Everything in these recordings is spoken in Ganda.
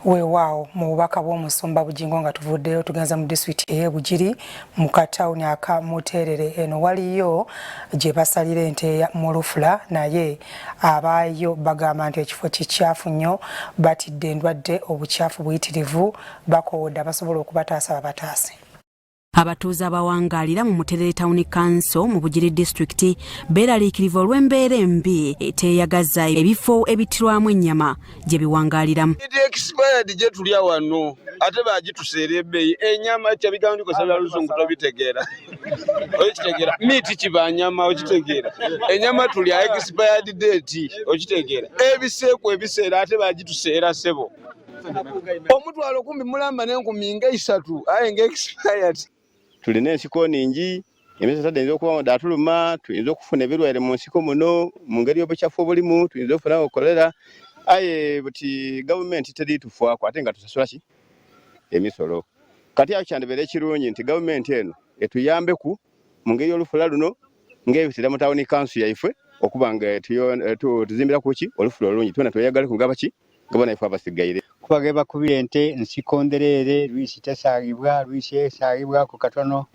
Weewaawo mu bubaka bw'omusumba Bujingo nga tuvuddeyo tugenza mu disitulikiti ey'Ebugiri mu katawuni aka Muterere. Eno waliyo gye basalira ente mu Lufula, naye abaayo bagamba nti ekifo kikyafu nnyo, batidde endwadde, obukyafu buyitirivu, bakoowodde abasobola okubataasa babataase. Abatuuze abawangaalira mu Muterere Town Council mu Bugiri District beeraliikirivu olw'embeera embi eteeyagaza ebifo ebitirwamu ennyama gye biwangaaliramu. Expired gye tulya wano ate baagituseera ebbeeyi. Ennyama kyabigamba ndikosabira luzungu tobitegeera. Okitegeera miiti kiba nyama okitegeera. Ennyama tulya expired date okitegeera. Ebiseeko ebiseera ate baagituseera ssebo. Omutwalo 10 mulamba n'enkumi nga 3 aye nga expired. Tulina ensiko nningi, emyezi 3 tuyinza okuba daatuluma, tuyinza okufuna ebirwaire mu nsiko muno, mu ngeri y'obukyafu obulimu, tuyinza okufuna kolera. Aye buti gavumenti teri tufaako ate nga tusasula ki emisolo. Kati awo kyandibeera ekirungi nti gavumenti eno etuyambeku mu ngeri y'olufula luno ng'ebitira mu tawuni kansu yaife okuba nga tuzimbira ku ki olufula olungi twena tweyagale ku ngabaki gabana ife abasigaire. Kubage bakubira ente nsiko nderere lwisi tesaagibwa lwisi esaagibwa ku katono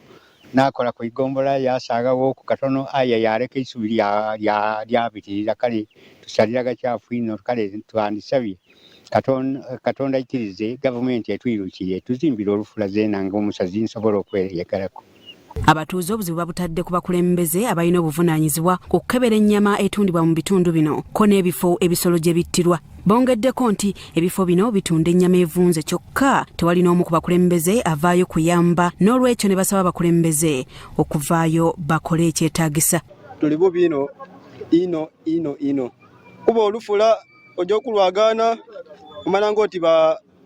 nakola ku igombola yasaagawo ku katono aya yareka isubi lyabitirira kale tusalira gakyafu ino kale twandisabye katonda ikirize gavumenti etuyirukire tuzimbira olufula zeena ng'omusazi nsobola okweyegalako. Abatuuze obuzibu babutadde ku bakulembeze abalina obuvunaanyizibwa ku kukebera ennyama etundibwa mu bitundu bino ko n'ebifo ebisolo gye bittirwa. Bongeddeko nti ebifo bino bitunda ennyama evunze kyokka tewali n'omu ku bakulembeze avaayo kuyamba, n'olwekyo ne basaba abakulembeze okuvaayo bakole ekyetaagisa. Tuli bubi ino kuba olufula ojja okulwagaana omala ng'oti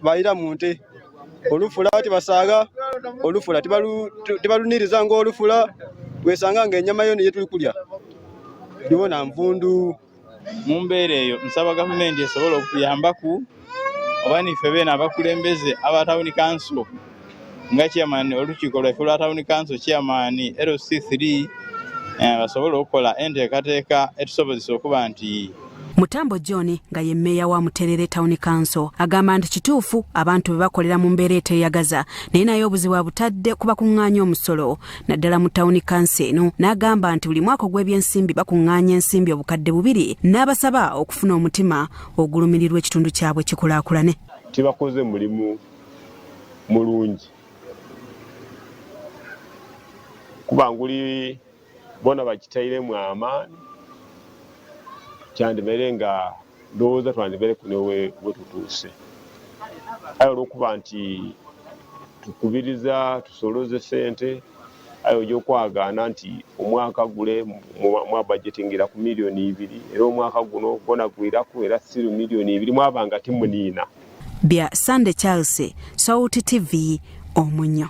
bayira mu nte. Olufula tibasaaga, olufula tibaluniriza ng'olufula, wesanga ng'ennyama yona gye tuli kulya yona nvundu. Mu mbeera eyo nsaba gavumenti esobola okuyambaku oba niffe beena abakulembeze aba Town Council nga chairman olukiiko lwaffe lwa Town Council chairman LC3 basobola okukola enteekateeka etusobozesa okuba nti Mutambo John nga ye mmeeya wa Muterere Town Council agamba nti kituufu abantu bebakolera mu mbeera eteeyagaza naye naye obuzibu abutadde ku bakuŋŋaanya omusolo naddala mu Town Council eno, n'agamba nti buli mwaka ogw'ebyensimbi bakuŋŋaanya ensimbi obukadde 2 n'abasaba okufuna omutima ogulumirirwa ekitundu kyabwe kikulaakulane. Tibakoze mulimu mulungi kubanguli bona bakitairemu amaani kyandibere nga ndowooza twandibere kunewe wetutuuse. Ayo olw'okuba nti tukubiriza tusoloze sente ayo ojja okwagaana nti omwaka gule mwa budgetingira ku miliyoni 2 era omwaka guno gwona gwiraku era siru miliyoni 2 mwabanga timuniina. Bya Sunday Charles, Sauti TV, Omunyo.